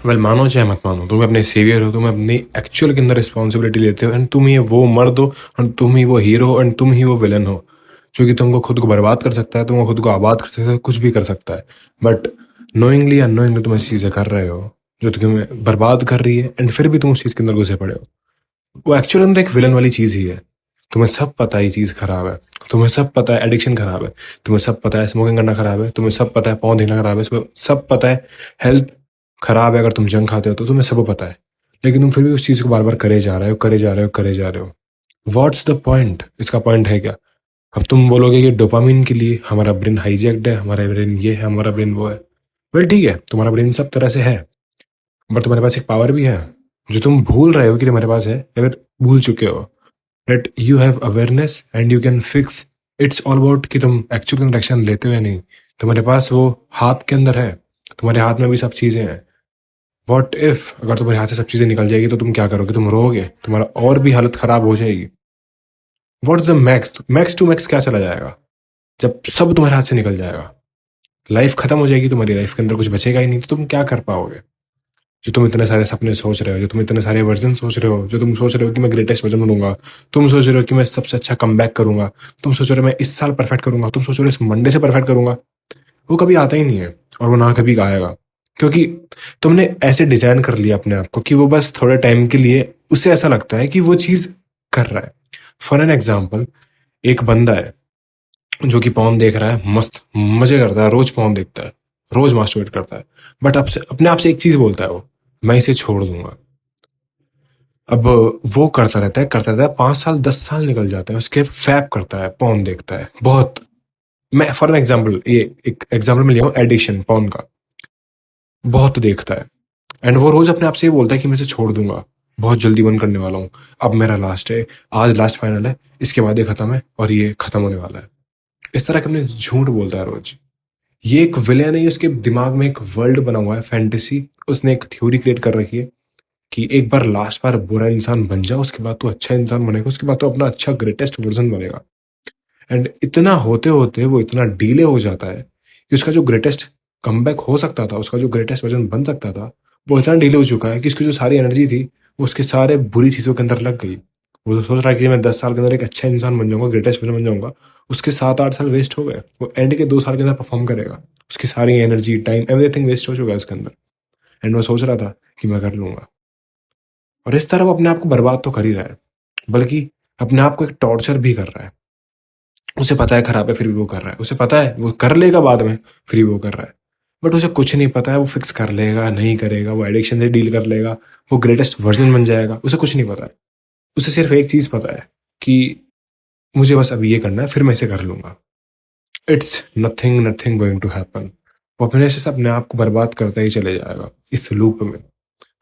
Well मानो चाहे मत मानो, तुम अपने सेवियर हो, तुम अपनी एक्चुअल के अंदर रिस्पॉन्सिबिलिटी लेते हो, एंड तुम ही वो मर्द हो, और तुम ही वो हीरो हो, एंड तुम ही वो विलन हो जो कि तुमको खुद को बर्बाद कर सकता है, तुमको खुद को आबाद कर सकता है, कुछ भी कर सकता है। बट नोइंगली अननोइंगली तुम ऐसी चीज़ें कर रहे हो जो तुम्हें बर्बाद कर रही है, एंड फिर भी तुम उस चीज़ के अंदर घुसे पड़े हो। वो एक्चुअल अंदर एक विलन वाली चीज़ ही है। तुम्हें सब पता है ये चीज़ खराब है, तुम्हें सब पता है एडिक्शन खराब है, तुम्हें सब पता है स्मोकिंग करना खराब है, तुम्हें सब पता है पौन देना खराब है, तुम्हें सब पता है हेल्थ खराब है अगर तुम जंक खाते हो तो, तुम्हें सब पता है। लेकिन तुम फिर भी उस चीज़ को बार बार करे जा रहे हो, करे जा रहे हो, करे जा रहे हो। What's the point? इसका पॉइंट है क्या? अब तुम बोलोगे कि डोपामिन के लिए हमारा ब्रेन हाईजैक्ड है, हमारा ब्रेन ये है, हमारा ब्रेन वो है। वेल ठीक है, तुम्हारा ब्रेन सब तरह से है, बट तुम्हारे पास एक पावर भी है जो तुम भूल रहे हो कि तुम्हारे पास है, या फिर भूल चुके हो। That you have awareness and you can fix. It's all about कि तुम एक्चुअल एक्शन लेते हो या नहीं। तुम्हारे पास वो हाथ के अंदर है, तुम्हारे हाथ में भी सब चीज़ें हैं। वॉट इफ अगर तुम्हारे हाथ से सब चीज़ें निकल जाएगी तो तुम क्या करोगे? तुम रोगे, तुम्हारा और भी हालत खराब हो जाएगी। What's the max? Max to max क्या चला जाएगा जब सब तुम्हारे हाथ से निकल जाएगा? लाइफ खत्म हो जाएगी, तुम्हारी लाइफ के अंदर कुछ बचेगा ही नहीं, तो तुम क्या कर पाओगे? जो तुम इतने सारे सपने सोच रहे हो, जो तुम इतने सारे वर्जन सोच रहे हो, जो तुम सोच रहे हो कि मैं ग्रेटेस्ट वर्जन बनूंगा, तुम सोच रहे हो कि मैं सबसे अच्छा कमबैक करूंगा, तुम सोच रहे हो मैं इस साल परफेक्ट करूंगा, तुम सोच रहे हो इस मंडे से परफेक्ट करूंगा, वो कभी आता ही नहीं है, और वो ना कभी आएगा। क्योंकि तुमने ऐसे डिजाइन कर लिया अपने आप को कि वो बस थोड़े टाइम के लिए उसे ऐसा लगता है कि वो चीज कर रहा है। फॉर एन एग्जाम्पल, एक बंदा है जो कि पॉर्न देख रहा है, मस्त मजे करता है, रोज पॉर्न देखता है, रोज मास्टरबेट करता है, बट अब से अपने आप से एक चीज बोलता है, वो मैं इसे छोड़ दूंगा। अब वो करता रहता है, 5 साल 10 साल निकल जाते हैं उसके, फैप करता है, पॉर्न देखता है बहुत। मैं फॉर एन एग्जाम्पल, ये एक एग्जाम्पल में लिया हूँ एडिक्शन पॉर्न का, बहुत देखता है, एंड वो रोज अपने आप से ये बोलता है कि मैं इसे छोड़ दूंगा, बहुत जल्दी बंद करने वाला हूँ, अब मेरा लास्ट है, आज लास्ट फाइनल है, इसके बाद ये खत्म है और ये खत्म होने वाला है। इस तरह के अपने झूठ बोलता है रोज। ये एक विलेन है, उसके दिमाग में एक वर्ल्ड बना हुआ है, फैंटेसी। उसने एक थ्योरी क्रिएट कर रखी है कि एक बार लास्ट बार बुरा इंसान बन जाओ, उसके बाद तो अच्छा इंसान बनेगा, उसके बाद तो अपना अच्छा ग्रेटेस्ट वर्जन बनेगा। एंड इतना होते होते वो इतना डीले हो जाता है कि उसका जो ग्रेटेस्ट कमबैक हो सकता था, उसका जो ग्रेटेस्ट वर्जन बन सकता था, वो इतना डिले हो चुका है कि उसकी जो सारी एनर्जी थी वो उसके सारे बुरी चीज़ों के अंदर लग गई। वो तो सोच रहा है कि मैं 10 साल के अंदर एक अच्छा इंसान बन जाऊंगा, ग्रेटेस्ट वर्जन बन जाऊंगा। उसके 7 8 साल वेस्ट हो गए, वो एंड के 2 साल के अंदर परफॉर्म करेगा, उसकी सारी एनर्जी टाइम एवरीथिंग वेस्ट हो चुका है उसके अंदर। एंड वो सोच रहा था कि मैं कर लूंगा, और इस तरह वो अपने आप को बर्बाद तो कर ही रहा है, बल्कि अपने आप को एक टॉर्चर भी कर रहा है। उसे पता है खराब है, फिर भी वो कर रहा है, उसे पता है वो कर लेगा बाद में, फिर भी वो कर रहा है। बट उसे कुछ नहीं पता है वो फिक्स कर लेगा नहीं करेगा, वो एडिक्शन से डील कर लेगा, वो ग्रेटेस्ट वर्जन बन जाएगा, उसे कुछ नहीं पता है। उसे सिर्फ एक चीज पता है कि मुझे बस अभी ये करना है, फिर मैं इसे कर लूंगा। It's nothing nothing going to happen. वो अपने से अपने आप को बर्बाद करता ही चले जाएगा इस लूप में।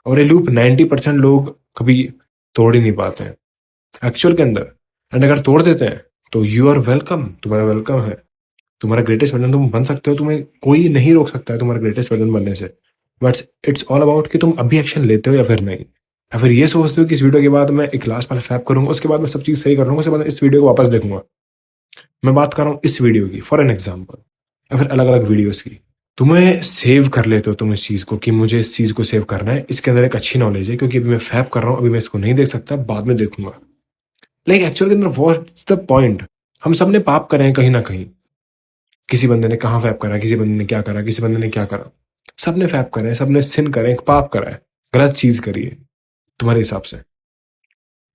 और ये लूप 90% लोग कभी तोड़ ही नहीं पाते हैं एक्चुअल के अंदर। एंड अगर तोड़ देते हैं तो यू आर वेलकम, तुम्हारा वेलकम है, तुम्हारा ग्रेटेस्ट वर्जन तुम बन सकते हो, तुम्हें कोई नहीं रोक सकता है तुम्हारा ग्रेटेस्ट वर्जन बनने से। बट इट्स ऑल अबाउट कि तुम अभी एक्शन लेते हो या फिर नहीं, या फिर ये सोचते हो कि इस वीडियो के बाद मैं एक लास्ट वाला फैप करूंगा, उसके बाद मैं सब चीज़ सही कर लूंगा, उसके बाद इस वीडियो को वापस देखूंगा। मैं बात कर रहा हूँ इस वीडियो की फॉर एन एग्जाम्पल, या फिर अलग अलग वीडियोस की। तुम्हें सेव कर लेते हो तुम इस चीज़ को कि मुझे इस चीज़ को सेव करना है, इसके अंदर एक अच्छी नॉलेज है, क्योंकि अभी मैं फैप कर रहा हूँ, अभी मैं इसको नहीं देख सकता, बाद में देखूंगा। लाइक एक्चुअल के अंदर व्हाट्स द पॉइंट? हम सब ने पाप करे हैं कहीं ना कहीं। किसी बंदे ने कहाँ फैप करा, किसी बंदे ने क्या करा, किसी बंदे ने क्या करा, सबने फैप करे, सबने सिन करे, एक पाप करा है, गलत चीज करी है तुम्हारे हिसाब से।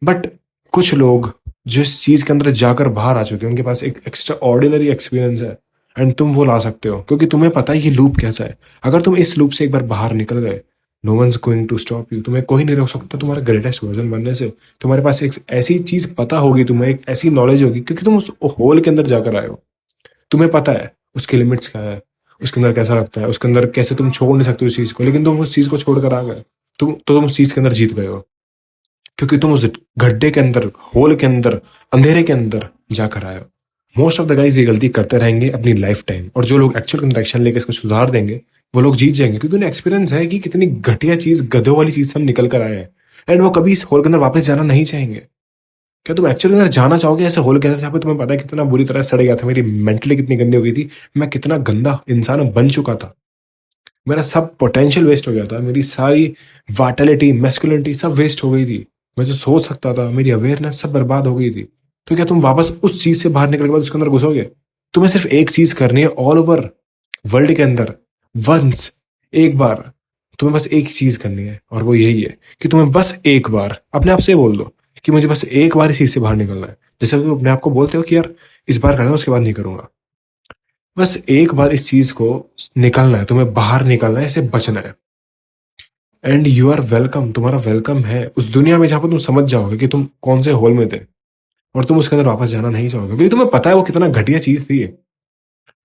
बट कुछ लोग जो इस चीज के अंदर जाकर बाहर आ चुके हैं, उनके पास एक एक्स्ट्रा ऑर्डिनरी एक्सपीरियंस है, एंड तुम वो ला सकते हो क्योंकि तुम्हें पता है ये लूप कैसा है। अगर तुम इस लूप से एक बार बाहर निकल गए, no one's going to stop you, तुम्हें कोई नहीं रोक सकता तुम्हारा ग्रेटेस्ट वर्जन बनने से। तुम्हारे पास एक ऐसी चीज पता होगी, तुम्हें एक ऐसी नॉलेज होगी, क्योंकि तुम उस होल के अंदर जाकर आए हो। तुम्हें पता है उसकी लिमिट्स क्या है, उसके अंदर कैसा लगता है, उसके अंदर कैसे तुम छोड़ नहीं सकते उस चीज को, लेकिन तुम उस चीज को छोड़कर आ गए। तुम उस चीज के अंदर जीत गए हो, क्योंकि तुम उस गड्ढे के अंदर, होल के अंदर, अंधेरे के अंदर जाकर आए हो। मोस्ट ऑफ द गाइज ये गलती करते रहेंगे अपनी लाइफ टाइम, और जो लोग एक्चुअल इंटरेक्शन लेके इसको सुधार देंगे वो लोग जीत जाएंगे, क्योंकि उन्हें एक्सपीरियंस है कि कितनी घटिया चीज, गधों वाली चीज से हम निकल कर आए हैं, एंड वो कभी इस होल के अंदर वापस जाना नहीं चाहेंगे। क्या तुम एक्चुअली अंदर जाना चाहोगे ऐसे होल के अंदर जहाँ पे तुम्हें पता है कितना बुरी तरह सड़ गया था, मेरी मेंटली कितनी गंदी हो गई थी, मैं कितना गंदा इंसान बन चुका था? मेरा सब पोटेंशियल वेस्ट हो गया था, मेरी सारी वाइटलिटी, मैस्कुलिनिटी सब वेस्ट हो गई थी। मैं जो सोच सकता था, मेरी अवेयरनेस सब बर्बाद हो गई थी। तो क्या तुम वापस उस चीज से बाहर निकल के बाद उसके अंदर घुसोगे? तुम्हें सिर्फ एक चीज करनी है ऑल ओवर वर्ल्ड के अंदर, वंस, एक बार। तुम्हें बस एक चीज करनी है और वो यही है कि तुम्हें बस एक बार अपने आप से बोल दो कि मुझे बस एक बार इस चीज से बाहर निकलना है। जैसे तुम अपने आप को बोलते हो कि यार इस बार करना है, उसके बाद नहीं करूंगा। बस एक बार इस चीज को निकलना है, तुम्हें बाहर निकलना है, इससे बचना है। एंड यू आर वेलकम, तुम्हारा वेलकम है उस दुनिया में जहां पर तुम समझ जाओगे कि तुम कौन से होल में थे और तुम उसके अंदर वापस जाना नहीं चाहोगे, क्योंकि तुम्हें पता है वो कितना घटिया चीज थी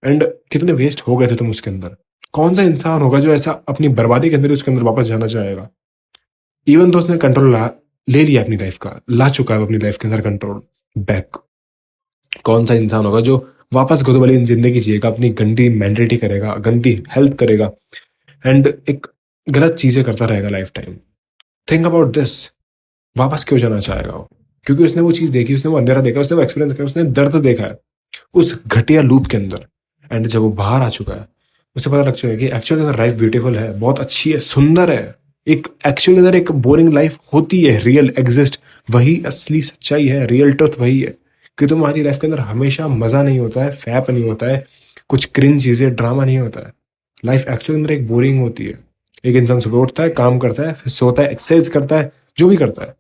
एंड कितने वेस्ट हो गए थे तुम उसके अंदर। कौन सा इंसान होगा जो ऐसा अपनी बर्बादी के अंदर उसके अंदर वापस जाना चाहेगा? इवन तो उसने कंट्रोल ले लिया अपनी लाइफ का, ला चुका है अपनी लाइफ के अंदर कंट्रोल बैक। कौन सा इंसान होगा जो वापस खुद वाली जिंदगी जिएगा, अपनी गंदी मेंटलिटी करेगा, गंदी हेल्थ करेगा एंड एक गलत चीजें करता रहेगा life time? Think about this. वापस क्यों जाना चाहेगा वो? क्योंकि उसने वो चीज देखी, उसने वो अंधेरा देखा, उसने वो एक्सपीरियंस किया, उसने दर्द देखा है उस घटिया लूप के अंदर। एंड जब वो बाहर आ चुका है, उसे पता लग चुका है कि एक्चुअली अंदर लाइफ ब्यूटीफुल है, बहुत अच्छी है, सुंदर है। एक एक्चुअली अंदर एक बोरिंग लाइफ होती है, रियल एग्जिस्ट, वही असली सच्चाई है, रियल ट्रुथ वही है कि तुम्हारी लाइफ के अंदर हमेशा मजा नहीं होता है, फैप नहीं होता है, कुछ क्रिंज चीजें, ड्रामा नहीं होता है। लाइफ एक्चुअली अंदर एक बोरिंग होती है। एक इंसान सुबह उठता है, काम करता है, फिर सोता है, एक्सरसाइज करता है, जो भी करता है,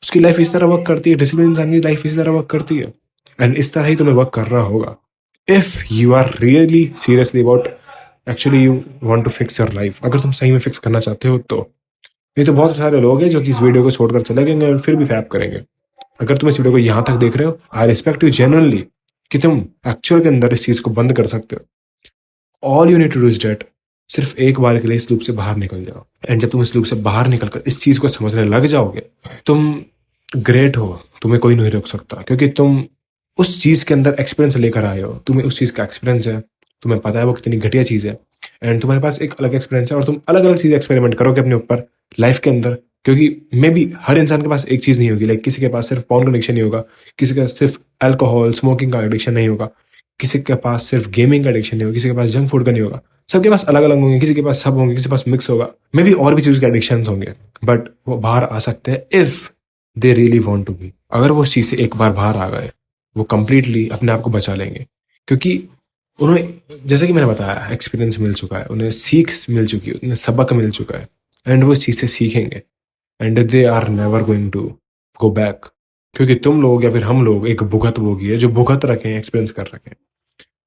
उसकी लाइफ इस तरह वर्क करती है। डिसिप्लिन इंसान की लाइफ इस तरह वर्क करती है एंड इस तरह ही तुम्हें वर्क करना होगा if you are really seriously about actually you want to fix your life. अगर तुम सही में फिक्स करना चाहते हो तो। नहीं तो बहुत सारे लोग हैं जो कि इस वीडियो को छोड़कर चले गए और फिर भी फैप करेंगे। अगर तुम इस वीडियो को यहाँ तक देख रहे हो, आई रिस्पेक्ट यू जेन्युइनली कि तुम एक्चुअल के अंदर इस चीज को बंद कर सकते हो। All you need to do is date, सिर्फ एक बार के लिए इस लूप से बाहर निकल जाओ। एंड जब तुम इस लूप से बाहर निकल कर इस चीज को समझने लग जाओगे, तुम ग्रेट हो, तुम्हें कोई नहीं रोक सकता, क्योंकि तुम उस चीज के अंदर एक्सपीरियंस लेकर आए हो, तुम्हें उस चीज का एक्सपीरियंस है, तुम्हें पता है वो कितनी घटिया चीज है एंड तुम्हारे पास एक अलग एक्सपीरियंस है और तुम अलग अलग चीज एक्सपेरिमेंट करोगे अपने ऊपर लाइफ के अंदर। क्योंकि मे बी हर इंसान के पास एक चीज नहीं होगी, लाइक किसी के पास सिर्फ पॉर्न का एडिक्शन नहीं होगा, किसी का सिर्फ अल्कोहल स्मोकिंग का एडिक्शन नहीं होगा, किसी के पास सिर्फ गेमिंग का एडिक्शन नहीं होगा, किसी के पास जंक फूड का नहीं होगा। सबके पास अलग अलग होंगे, किसी के पास सब होंगे, किसी के पास मिक्स होगा, मे बी और भी चीज के एडिक्शन होंगे, बट वो बाहर आ सकते हैं if they really want to be. अगर वो उस चीज से एक बार बाहर आ गए, वो कंप्लीटली अपने आप को बचा लेंगे, क्योंकि उन्हें, जैसे कि मैंने बताया, एक्सपीरियंस मिल चुका है, उन्हें सीख मिल चुकी है, उन्हें सबक मिल चुका है एंड वो इस चीज से सीखेंगे and they are never going to go back. क्योंकि तुम लोग या फिर हम लोग एक भुगत भोगी है जो भुगत रखे हैं, एक्सपीरियंस कर रखे हैं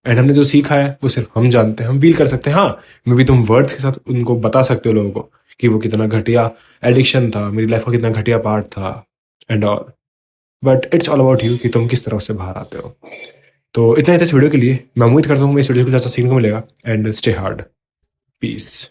एंड हमने जो सीखा है वो सिर्फ हम जानते हैं, हम फील कर सकते हैं। हाँ, मे बी तुम वर्ड्स के साथ उनको बता सकते हो लोगों को कि वो कितना घटिया एडिक्शन था, मेरी लाइफ का कितना घटिया पार्ट था and all, but it's all about you कि तुम किस तरह से बाहर आते हो। तो इतना ही था इस वीडियो के लिए। मैं उम्मीद करता हूँ इस वीडियो को ज़्यादा सीखने को मिलेगा एंड स्टे हार्ड। पीस।